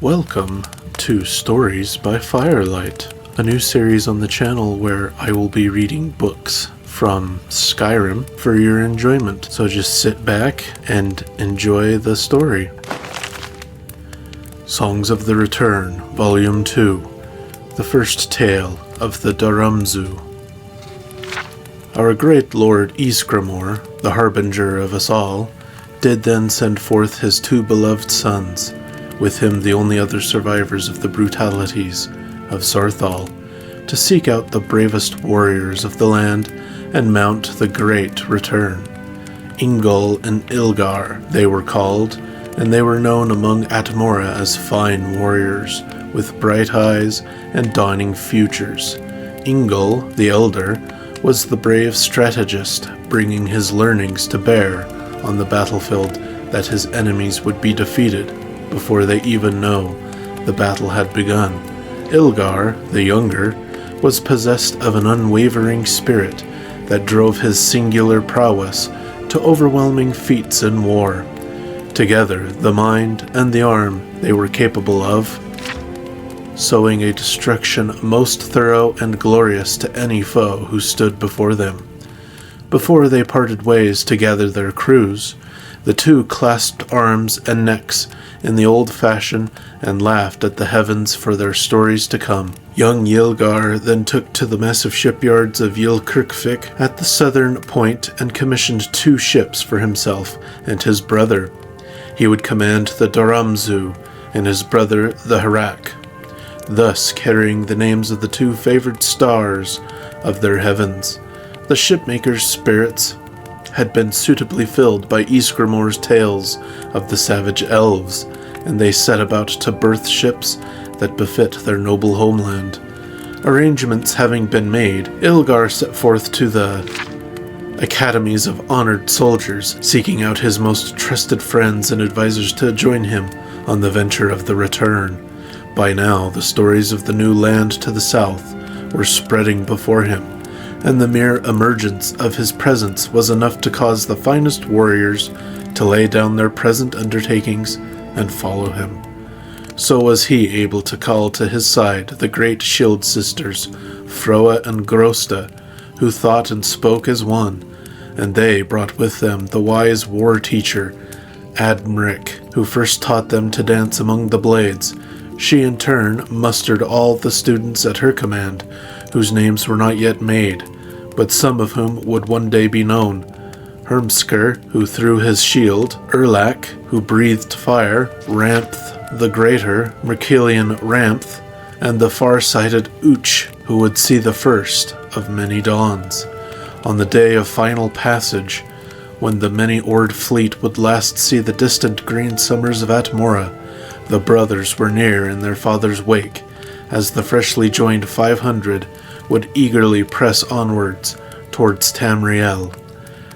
Welcome to Stories by Firelight, a new series on the channel where I will be reading books from Skyrim for your enjoyment. So just sit back and enjoy the story. Songs of the Return, Volume 2, the first tale of the Daramzu. Our great lord Ysgramor, the harbinger of us all, did then send forth his two beloved sons, with him the only other survivors of the brutalities of Sarthal, to seek out the bravest warriors of the land and mount the great return. Ingol and Ilgar they were called, and they were known among Atmora as fine warriors, with bright eyes and dawning futures. Ingol, the elder, was the brave strategist, bringing his learnings to bear on the battlefield that his enemies would be defeated before they even know the battle had begun. Ilgar, the younger, was possessed of an unwavering spirit that drove his singular prowess to overwhelming feats in war. Together, the mind and the arm they were capable of, sowing a destruction most thorough and glorious to any foe who stood before them. Before they parted ways to gather their crews, the two clasped arms and necks in the old fashion and laughed at the heavens for their stories to come. Young Ylgar then took to the massive shipyards of Ylkirkvik at the southern point and commissioned two ships for himself and his brother. He would command the Daramzu and his brother the Harak, thus carrying the names of the two favored stars of their heavens. The shipmakers' spirits had been suitably filled by Ysgramor's tales of the savage elves, and they set about to birth ships that befit their noble homeland. Arrangements having been made, Ilgar set forth to the academies of honored soldiers, seeking out his most trusted friends and advisors to join him on the venture of the return. By now, the stories of the new land to the south were spreading before him, and the mere emergence of his presence was enough to cause the finest warriors to lay down their present undertakings and follow him. So was he able to call to his side the great shield sisters, Froa and Grosta, who thought and spoke as one, and they brought with them the wise war teacher, Admric, who first taught them to dance among the blades. She in turn mustered all the students at her command, whose names were not yet made, but some of whom would one day be known. Hermskr, who threw his shield, Erlak, who breathed fire, Rampth the Greater, Merkelian Rampth, and the far-sighted Uch, who would see the first of many dawns. On the day of final passage, when the many-oared fleet would last see the distant green summers of Atmora, the brothers were near in their father's wake, as the freshly joined 500 would eagerly press onwards towards Tamriel.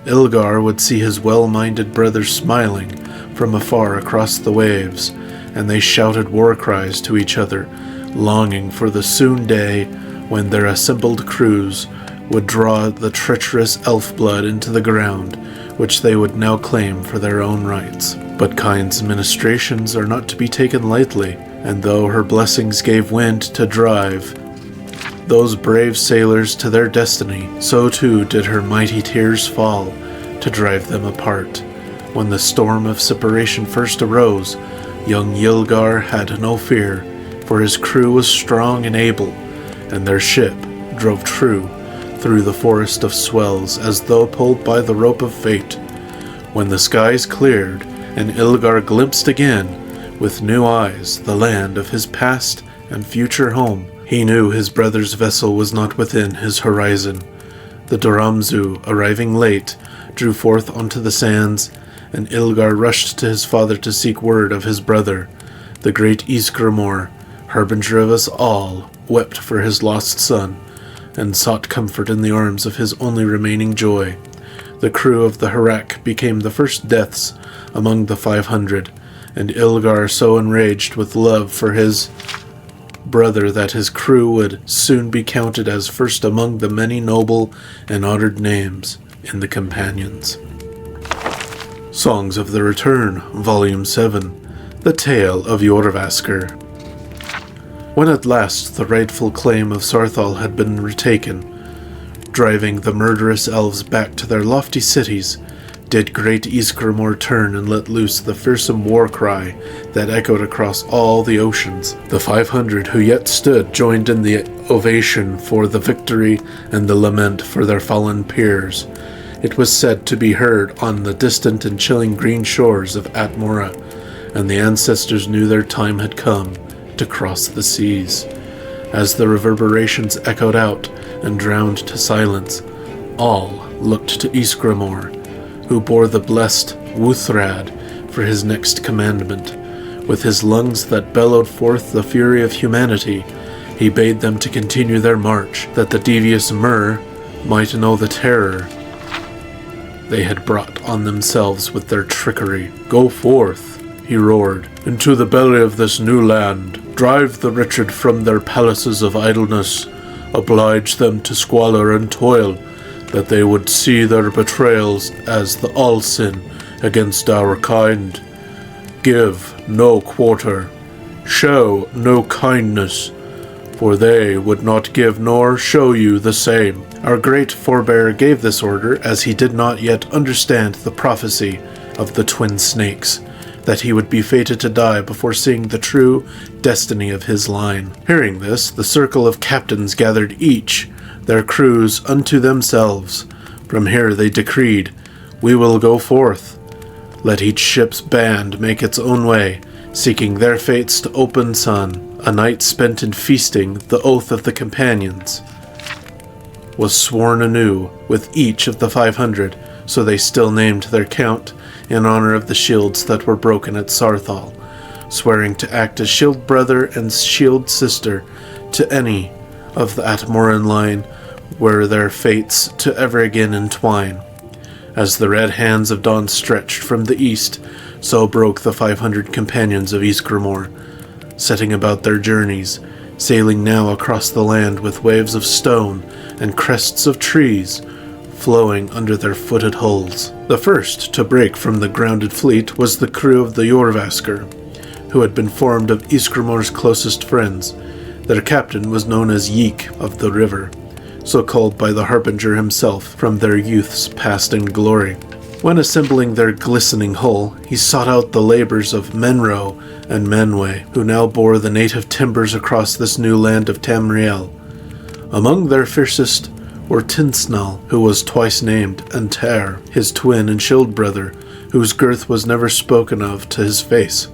Ilgar would see his well-minded brothers smiling from afar across the waves, and they shouted war cries to each other, longing for the soon day when their assembled crews would draw the treacherous elf blood into the ground, which they would now claim for their own rights. But Kind's ministrations are not to be taken lightly, and though her blessings gave wind to drive those brave sailors to their destiny, so too did her mighty tears fall to drive them apart. When the storm of separation first arose, young Ylgar had no fear, for his crew was strong and able, and their ship drove true through the forest of swells as though pulled by the rope of fate. When the skies cleared, and Ilgar glimpsed again, with new eyes, the land of his past and future home, he knew his brother's vessel was not within his horizon. The Daramzu, arriving late, drew forth onto the sands, and Ilgar rushed to his father to seek word of his brother. The great Ysgramor, harbinger of us all, wept for his lost son, and sought comfort in the arms of his only remaining joy. The crew of the Harak became the first deaths among the 500, and Ilgar so enraged with love for his brother that his crew would soon be counted as first among the many noble and honored names in the companions. Songs of the Return, Volume 7, The Tale of Jorvaskr. When at last the rightful claim of Sarthal had been retaken, driving the murderous elves back to their lofty cities, did great Ysgramor turn and let loose the fearsome war cry that echoed across all the oceans. The 500 who yet stood joined in the ovation for the victory and the lament for their fallen peers. It was said to be heard on the distant and chilling green shores of Atmora, and the ancestors knew their time had come to cross the seas. As the reverberations echoed out and drowned to silence, all looked to Ysgramor, who bore the blessed Wuthrad for his next commandment. With his lungs that bellowed forth the fury of humanity, he bade them to continue their march, that the devious Myr might know the terror they had brought on themselves with their trickery. "Go forth," he roared, "into the belly of this new land. Drive the wretched from their palaces of idleness. Oblige them to squalor and toil, that they would see their betrayals as the all sin against our kind. Give no quarter, show no kindness, for they would not give nor show you the same." Our great forebear gave this order as he did not yet understand the prophecy of the twin snakes, that he would be fated to die before seeing the true destiny of his line. Hearing this, the circle of captains gathered each their crews unto themselves. From here they decreed, "We will go forth. Let each ship's band make its own way, seeking their fates to open sun." A night spent in feasting, the oath of the companions was sworn anew with each of the 500, so they still named their count in honor of the shields that were broken at Sarthal, swearing to act as shield brother and shield sister to any of the Atmoran line were their fates to ever again entwine. As the red hands of dawn stretched from the east, so broke the 500 companions of Ysgramor, setting about their journeys, sailing now across the land with waves of stone and crests of trees flowing under their footed hulls. The first to break from the grounded fleet was the crew of the Jorvaskr, who had been formed of Ysgramor's closest friends. Their captain was known as Yeek of the River, so called by the Harbinger himself from their youth's past in glory. When assembling their glistening hull, he sought out the labors of Menro and Menwe, who now bore the native timbers across this new land of Tamriel. Among their fiercest were Tinsnal, who was twice named, and Ter, his twin and shield brother, whose girth was never spoken of to his face.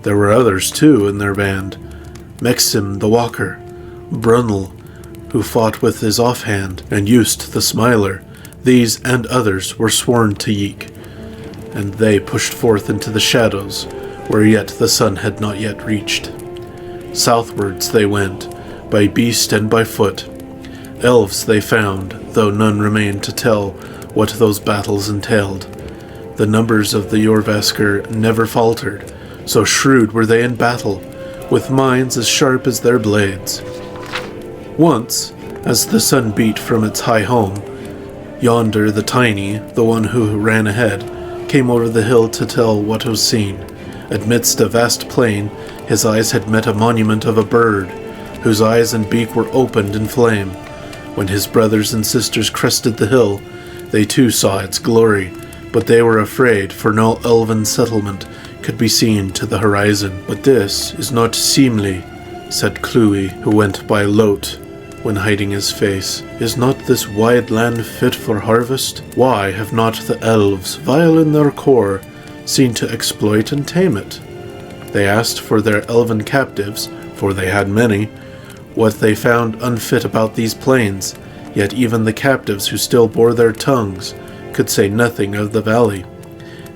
There were others, too, in their band. Mexim the Walker, Brunel, who fought with his offhand, and Just the Smiler. These and others were sworn to Yeek, and they pushed forth into the shadows, where yet the sun had not yet reached. Southwards they went, by beast and by foot. Elves they found, though none remained to tell what those battles entailed. The numbers of the Jorvaskr never faltered, so shrewd were they in battle, with minds as sharp as their blades. Once, as the sun beat from its high home, Yonder the Tiny, the one who ran ahead, came over the hill to tell what was seen. Amidst a vast plain, his eyes had met a monument of a bird, whose eyes and beak were opened in flame. When his brothers and sisters crested the hill, they too saw its glory, but they were afraid, for no elven settlement could be seen to the horizon. "But this is not seemly," said Cluey, who went by Lot when hiding his face. "Is not this wide land fit for harvest? Why have not the elves, vile in their core, seen to exploit and tame it?" They asked for their elven captives, for they had many, what they found unfit about these plains, yet even the captives who still bore their tongues could say nothing of the valley.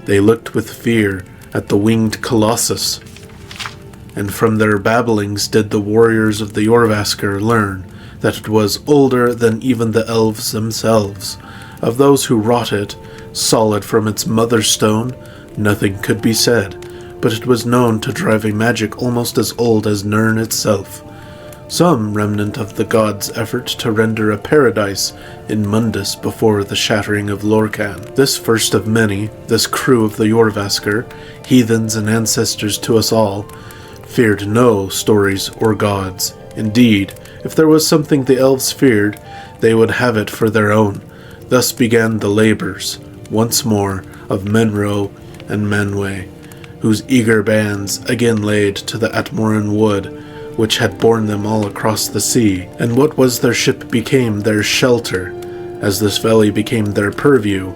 They looked with fear at the winged colossus, and from their babblings did the warriors of the Jorvaskr learn that it was older than even the elves themselves. Of those who wrought it, solid from its mother stone, nothing could be said, but it was known to drive a magic almost as old as Nirn itself. some remnant of the gods' effort to render a paradise in Mundus before the shattering of Lorcan. This first of many, this crew of the Jorvaskr, heathens and ancestors to us all, feared no stories or gods. Indeed, if there was something the elves feared, they would have it for their own. Thus began the labors, once more, of Menro and Manwë, whose eager bands again laid to the Atmoran wood, which had borne them all across the sea, and what was their ship became their shelter, as this valley became their purview,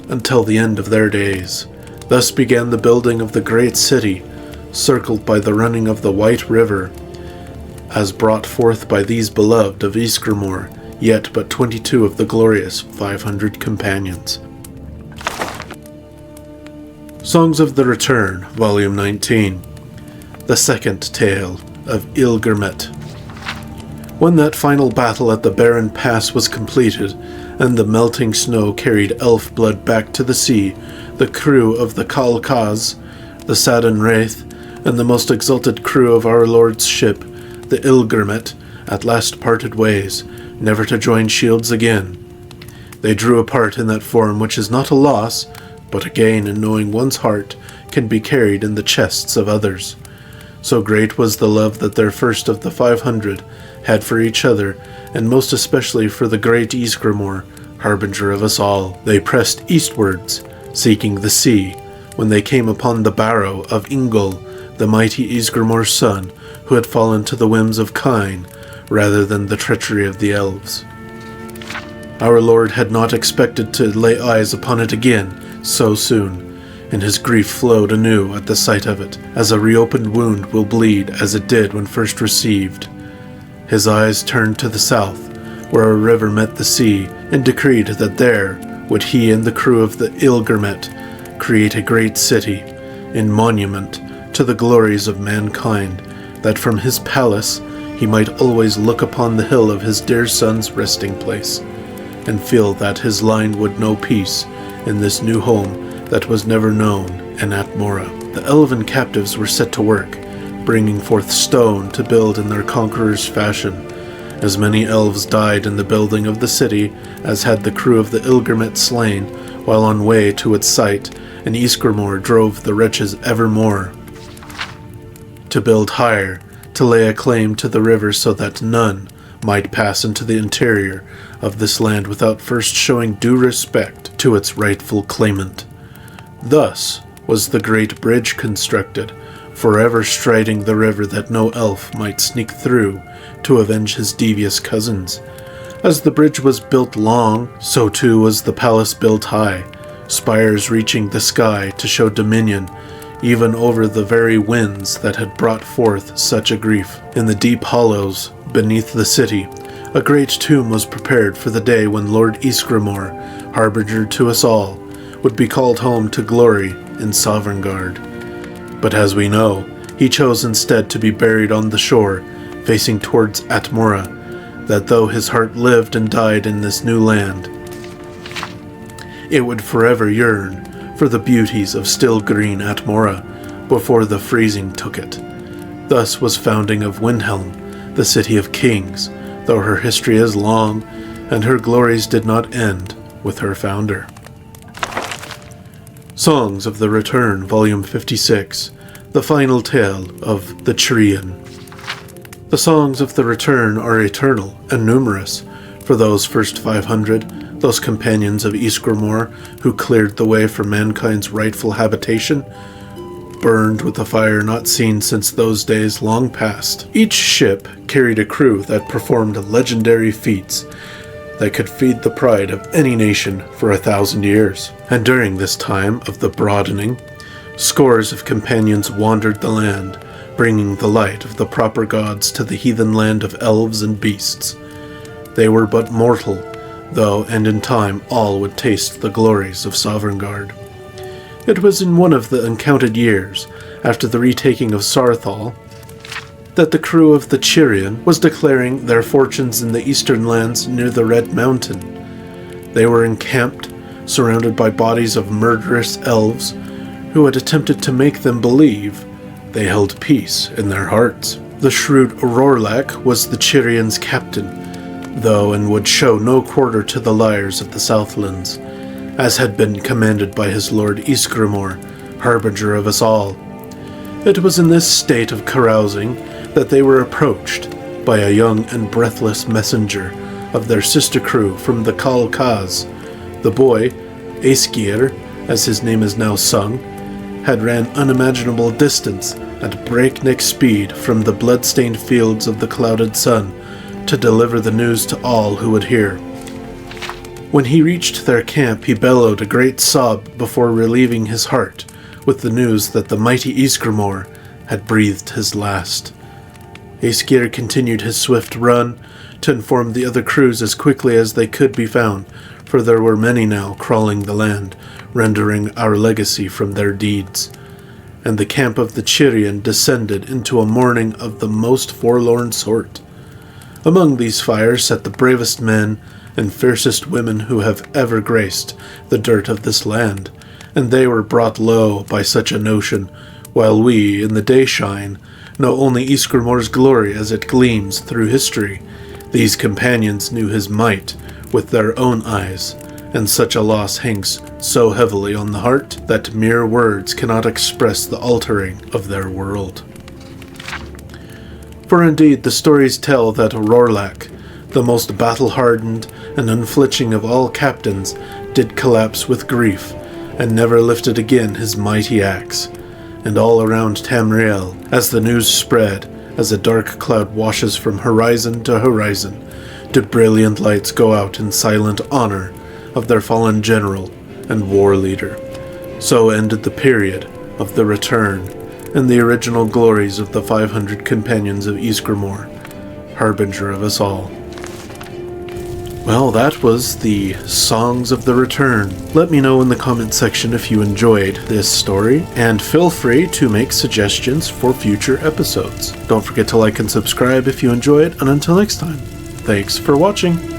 until the end of their days. Thus began the building of the great city, circled by the running of the White River, as brought forth by these beloved of Ysgramor, yet but 22 of the glorious 500 companions. Songs of the Return, Volume 19. The Second Tale of Ylgrimet. When that final battle at the Barren Pass was completed, and the melting snow carried elf blood back to the sea, the crew of the Kalkaz, the Sadden Wraith, and the most exalted crew of our Lord's ship, the Ylgrimet, at last parted ways, never to join shields again. They drew apart in that form which is not a loss, but a gain in knowing one's heart can be carried in the chests of others. So great was the love that their first of the 500 had for each other, and most especially for the great Ysgramor, harbinger of us all. They pressed eastwards, seeking the sea, when they came upon the barrow of Ingol, the mighty Ysgramor's son, who had fallen to the whims of kine, rather than the treachery of the elves. Our Lord had not expected to lay eyes upon it again so soon, and his grief flowed anew at the sight of it, as a reopened wound will bleed as it did when first received. His eyes turned to the south, where a river met the sea, and decreed that there would he and the crew of the Ylgrimet create a great city, in monument to the glories of mankind, that from his palace he might always look upon the hill of his dear son's resting place, and feel that his line would know peace in this new home that was never known in Atmora. The elven captives were set to work, bringing forth stone to build in their conqueror's fashion. As many elves died in the building of the city as had the crew of the Ylgrimet slain, while on way to its site, and Ysgramor drove the wretches evermore to build higher, to lay a claim to the river so that none might pass into the interior of this land without first showing due respect to its rightful claimant. Thus was the great bridge constructed, forever striding the river that no elf might sneak through to avenge his devious cousins. As the bridge was built long, so too was the palace built high, spires reaching the sky to show dominion even over the very winds that had brought forth such a grief. In the deep hollows beneath the city, a great tomb was prepared for the day when Lord Ysgramor, harbinger to us all, would be called home to glory in Sovngarde. But as we know, he chose instead to be buried on the shore, facing towards Atmora, that though his heart lived and died in this new land, it would forever yearn for the beauties of still green Atmora before the freezing took it. Thus was founding of Windhelm, the city of kings, though her history is long, and her glories did not end with her founder. Songs of the Return, Volume 56, the final tale of the Treant. The songs of the Return are eternal and numerous, for those first 500, those companions of Ysgramor who cleared the way for mankind's rightful habitation, burned with a fire not seen since those days long past. Each ship carried a crew that performed legendary feats that could feed the pride of any nation for 1,000 years. And during this time of the broadening, scores of companions wandered the land, bringing the light of the proper gods to the heathen land of elves and beasts. They were but mortal, though, and in time all would taste the glories of Sovngarde. It was in one of the uncounted years, after the retaking of Sarthal, that the crew of the Treant was declaring their fortunes in the eastern lands near the Red Mountain. They were encamped, surrounded by bodies of murderous elves, who had attempted to make them believe they held peace in their hearts. The shrewd Rorlak was the Chirians' captain, though, and would show no quarter to the liars of the Southlands, as had been commanded by his lord Ysgramor, harbinger of us all. It was in this state of carousing that they were approached by a young and breathless messenger of their sister crew from the Kal Kaz. The boy, Aesgir, as his name is now sung, had ran unimaginable distance at breakneck speed from the blood-stained fields of the clouded sun to deliver the news to all who would hear. When he reached their camp, he bellowed a great sob before relieving his heart with the news that the mighty Ysgramor had breathed his last. Aesgir continued his swift run to inform the other crews as quickly as they could be found, for there were many now crawling the land, rendering our legacy from their deeds. And the camp of the Chirian descended into a mourning of the most forlorn sort. Among these fires sat the bravest men and fiercest women who have ever graced the dirt of this land, and they were brought low by such a notion, while we, in the dayshine, know only Ysgramor's glory as it gleams through history. These companions knew his might with their own eyes, and such a loss hangs so heavily on the heart that mere words cannot express the altering of their world. For indeed the stories tell that Rorlak, the most battle-hardened and unflinching of all captains, did collapse with grief, and never lifted again his mighty axe. And all around Tamriel, as the news spread, as a dark cloud washes from horizon to horizon, do brilliant lights go out in silent honor of their fallen general and war leader. So ended the period of the return and the original glories of the 500 companions of Ysgramor, harbinger of us all. Well, that was the Songs of the Return. Let me know in the comment section if you enjoyed this story, and feel free to make suggestions for future episodes. Don't forget to like and subscribe if you enjoyed, and until next time, thanks for watching!